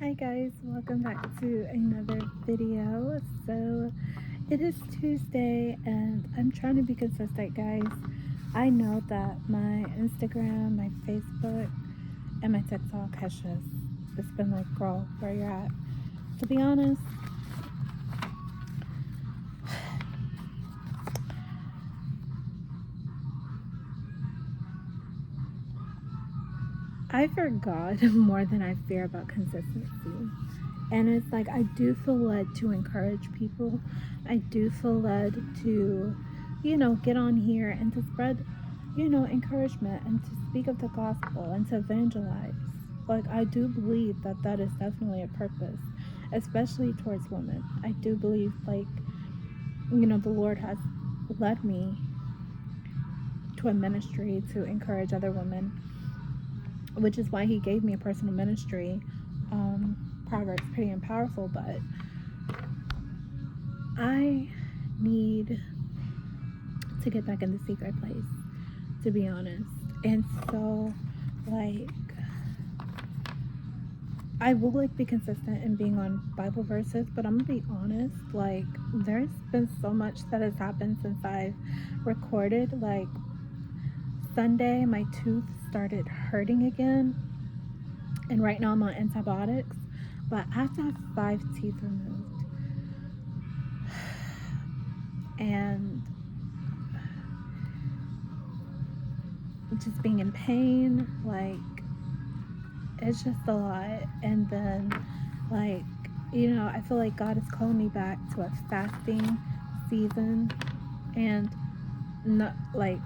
Hi guys, welcome back to another video. So it is Tuesday and I'm trying to be consistent, guys. I know that my Instagram, my Facebook, and my TikTok has just it's been like, girl, where you're at. To be honest, I fear God more than I fear about consistency. And it's like I do feel led to encourage people. I do feel led to, get on here and to spread, encouragement and to speak of the gospel and to evangelize. Like I do believe that that is definitely a purpose, especially towards women. I do believe the Lord has led me to a ministry to encourage other women, which is why he gave me a personal ministry, Proverbs Pretty and Powerful. But I need to get back in the secret place, to be honest. And so, like, I will be consistent in being on Bible verses, but I'm gonna be honest. Like, there's been so much that has happened since I've recorded. Like, Sunday, my tooth started hurting again, and right now I'm on antibiotics. But I have to have 5 teeth removed, and just being in pain, like it's just a lot. And then, like, I feel like God is calling me back to a fasting season, and not like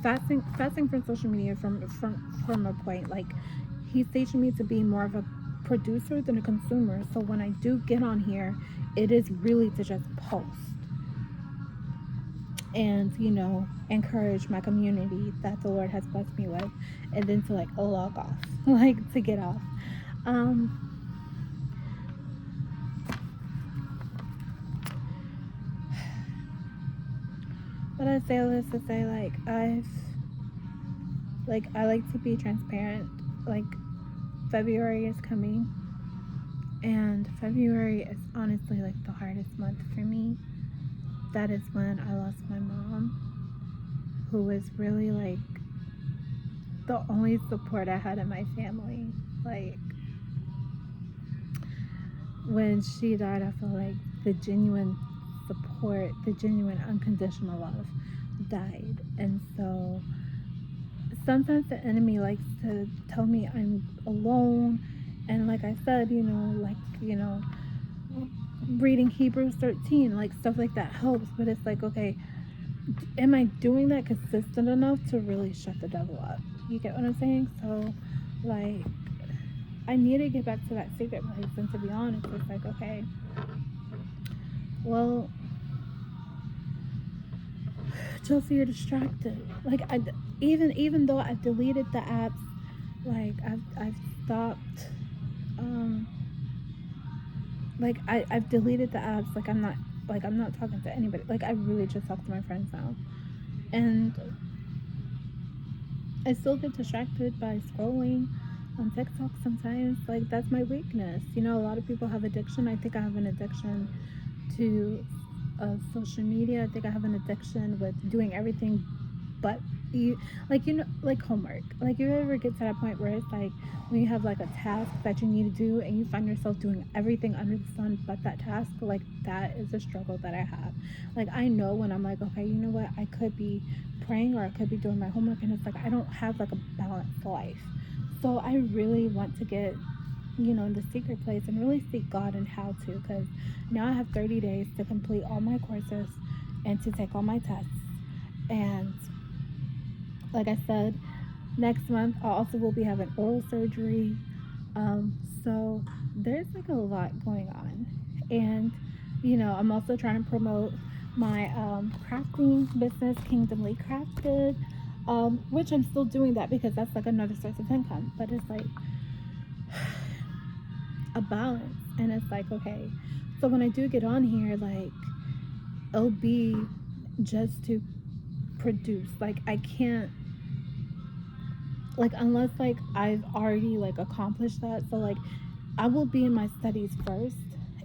fasting from social media from a point. Like, he's teaching me to be more of a producer than a consumer. So when I do get on here, it is really to just post and encourage my community that the Lord has blessed me with, and then to like log off, like to get off. um but I say all this to say, I like to be transparent. Like, February is coming, and February is honestly like the hardest month for me. That is when I lost my mom, who was really like the only support I had in my family. Like, when she died, I feel like the genuine support, the genuine unconditional love died. And so sometimes the enemy likes to tell me I'm alone. And like I said, reading Hebrews 13, like stuff like that helps. But it's like, okay, am I doing that consistent enough to really shut the devil up? You get what I'm saying? So, like, I need to get back to that secret place. And to be honest, it's like, okay, well, Chelsea, you're distracted. Like, even though I've deleted the apps, like I've stopped. Um, I've deleted the apps. I'm not talking to anybody. Like, I really just talk to my friends now, and I still get distracted by scrolling on TikTok sometimes. Like, that's my weakness. A lot of people have addiction. I think I have an addiction to social media. I think I have an addiction with doing everything but you, like homework. Like, you ever get to that point where it's like when you have like a task that you need to do and you find yourself doing everything under the sun but that task? Like, that is a struggle that I have. Like, I know when I'm like, okay, you know what, I could be praying or I could be doing my homework, and it's like I don't have like a balanced life. So I really want to get in the secret place and really seek God and how to, because now I have 30 days to complete all my courses and to take all my tests. And like I said, next month I also will be having oral surgery. So there's like a lot going on. And I'm also trying to promote my crafting business, Kingdomly Crafted, which I'm still doing that because that's like another source of income. But it's like a balance. And it's like, okay, so when I do get on here, like, it'll be just to produce. Like, I can't, like, unless like I've already like accomplished that. So like I will be in my studies first,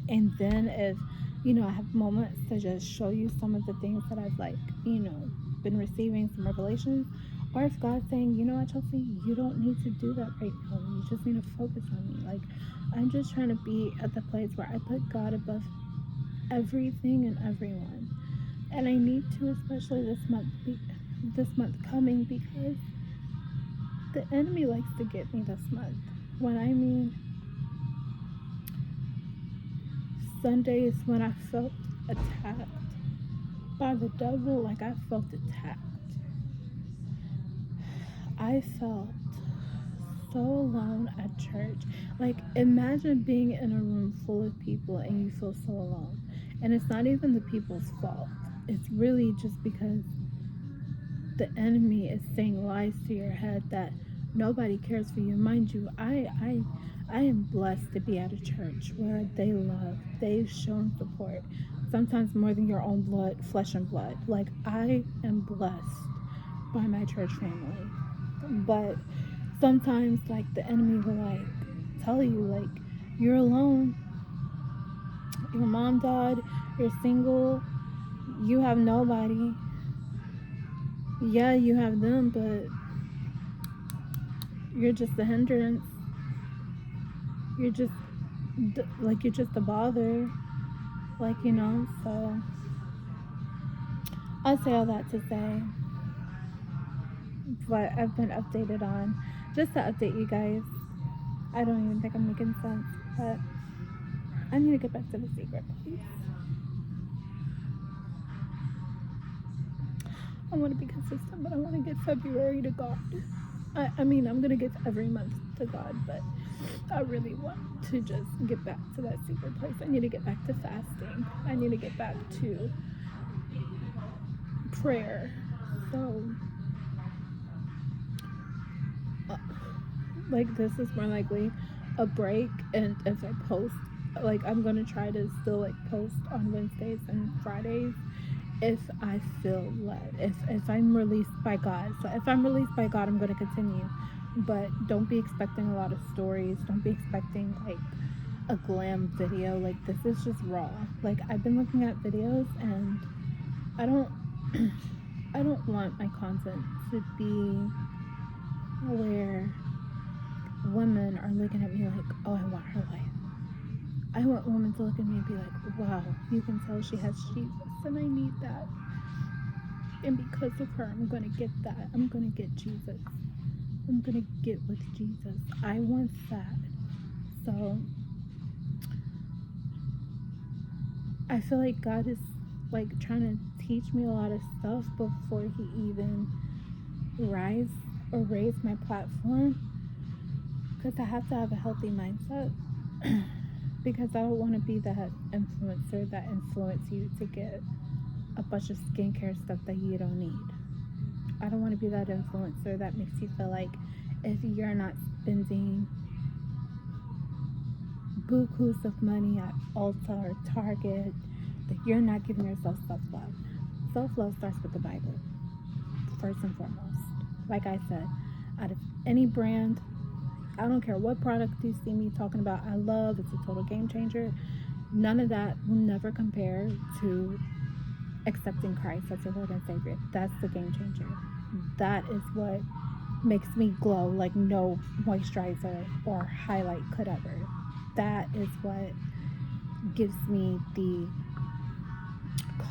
and then if I have moments to just show you some of the things that I've been receiving some revelations, or if God's saying, you know what, Chelsea, you don't need to do that right now. You just need to focus on me. Like, I'm just trying to be at the place where I put God above everything and everyone, and I need to, especially this month coming, because the enemy likes to get me this month. When I mean Sundays when I felt attacked by the devil, like I felt attacked. I felt so alone at church. Like, imagine being in a room full of people and you feel so alone. And it's not even the people's fault. It's really just because the enemy is saying lies to your head that nobody cares for you. Mind you, I am blessed to be at a church where they love, they've shown support, sometimes more than your own blood, flesh and blood. Like, I am blessed by my church family. But sometimes, like, the enemy will like tell you, like, you're alone, your mom died, you're single, you have nobody. Yeah, you have them, but you're just a hindrance. You're just you're just a bother, so I'll say all that to say what I've been updated on, just to update you guys. I don't even think I'm making sense, but I need to get back to the secret place. I want to be consistent, but I want to get February to God. I mean, I'm going to give every month to God, but I really want to just get back to that secret place. I need to get back to fasting. I need to get back to prayer. So, like, this is more likely a break, and if I post, like, I'm going to try to still, like, post on Wednesdays and Fridays if I feel led, if I'm released by God. So if I'm released by God, I'm going to continue, but don't be expecting a lot of stories. Don't be expecting like a glam video. Like, this is just raw. Like, I've been looking at videos, and I don't I don't want my content to be where women are looking at me like, oh, I want her life. I want women to look at me and be like, wow, you can tell she has Jesus, and I need that. And because of her, I'm going to get that. I'm going to get Jesus. I'm going to get with Jesus. I want that. So I feel like God is like trying to teach me a lot of stuff before he even raise my platform, because I have to have a healthy mindset. Because I don't want to be that influencer that influence you to get a bunch of skincare stuff that you don't need. I don't want to be that influencer that makes you feel like if you're not spending bukus of money at Ulta or Target, that you're not giving yourself self-love. Self-love starts with the Bible, first and foremost. Like I said, out of any brand, I don't care what product you see me talking about, I love, it's a total game changer. None of that will never compare to accepting Christ as your Lord and Savior. That's the game changer. That is what makes me glow like no moisturizer or highlight could ever. That is what gives me the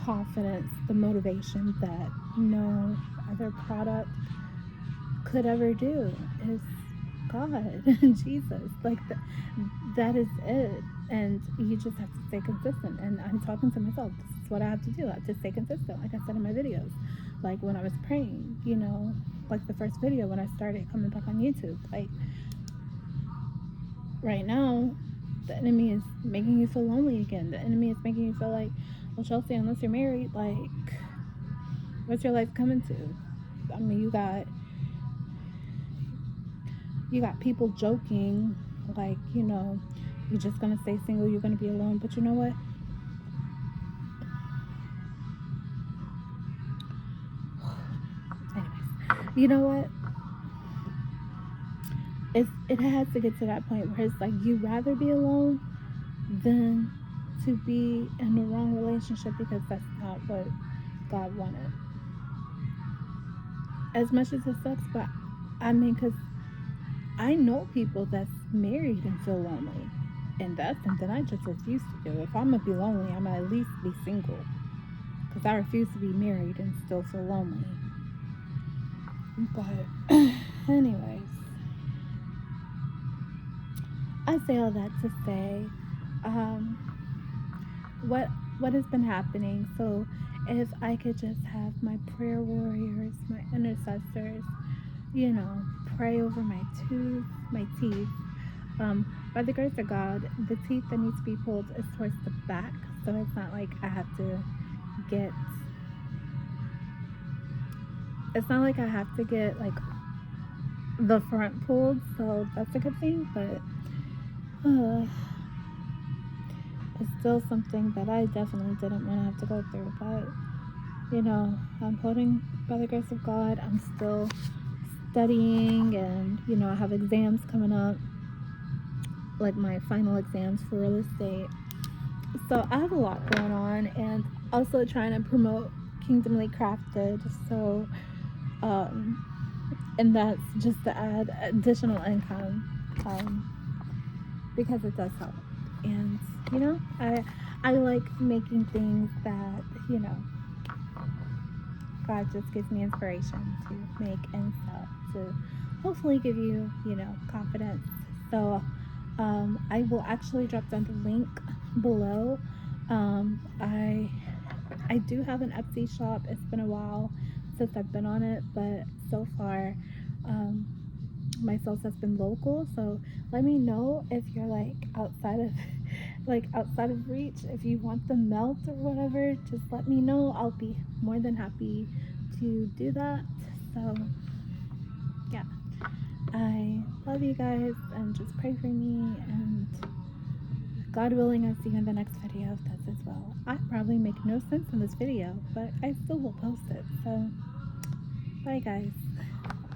confidence, the motivation that no other product could ever do. Is God, Jesus. Like, that is it. And you just have to stay consistent. And I'm talking to myself. This is what I have to do. I have to stay consistent, like I said in my videos. Like, when I was praying, like the first video when I started coming back on YouTube. Like, right now, the enemy is making you feel lonely again. The enemy is making you feel like, well, Chelsea, unless you're married, like, what's your life coming to? I mean, you got people joking, like, you're just gonna stay single, you're gonna be alone. But you know what? Anyways, you know what? it has to get to that point where it's like you rather be alone than to be in the wrong relationship, because that's not what God wanted. As much as it sucks, but I mean, because I know people that's married and feel lonely, and that's something I just refuse to do. If I'm gonna be lonely, I'm gonna at least be single, because I refuse to be married and still feel lonely. But anyways, I say all that to say, um, what has been happening. So if I could just have my prayer warriors, my intercessors, you know, pray over my teeth. By the grace of God, the teeth that need to be pulled is towards the back, so it's not like I have to get. It's not like I have to get like the front pulled, so that's a good thing. But it's still something that I definitely didn't want to have to go through. But you know, I'm holding by the grace of God. I'm still studying, and you know, I have exams coming up, like my final exams for real estate. So I have a lot going on, and also trying to promote Kingdomly Crafted. So, um, and that's just to add additional income, because it does help. And you know, I like making things that, you know, God just gives me inspiration to make and sell, to hopefully give you, you know, confidence. So I will actually drop down the link below. I do have an Etsy shop. It's been a while since I've been on it, but so far, um, my sales has been local. So let me know if you're like outside of outside of reach. If you want the melt or whatever, just let me know. I'll be more than happy to do that. So yeah, I love you guys, and just pray for me, and God willing, I'll see you in the next video if that's as well. I probably make no sense in this video, but I still will post it. So bye guys.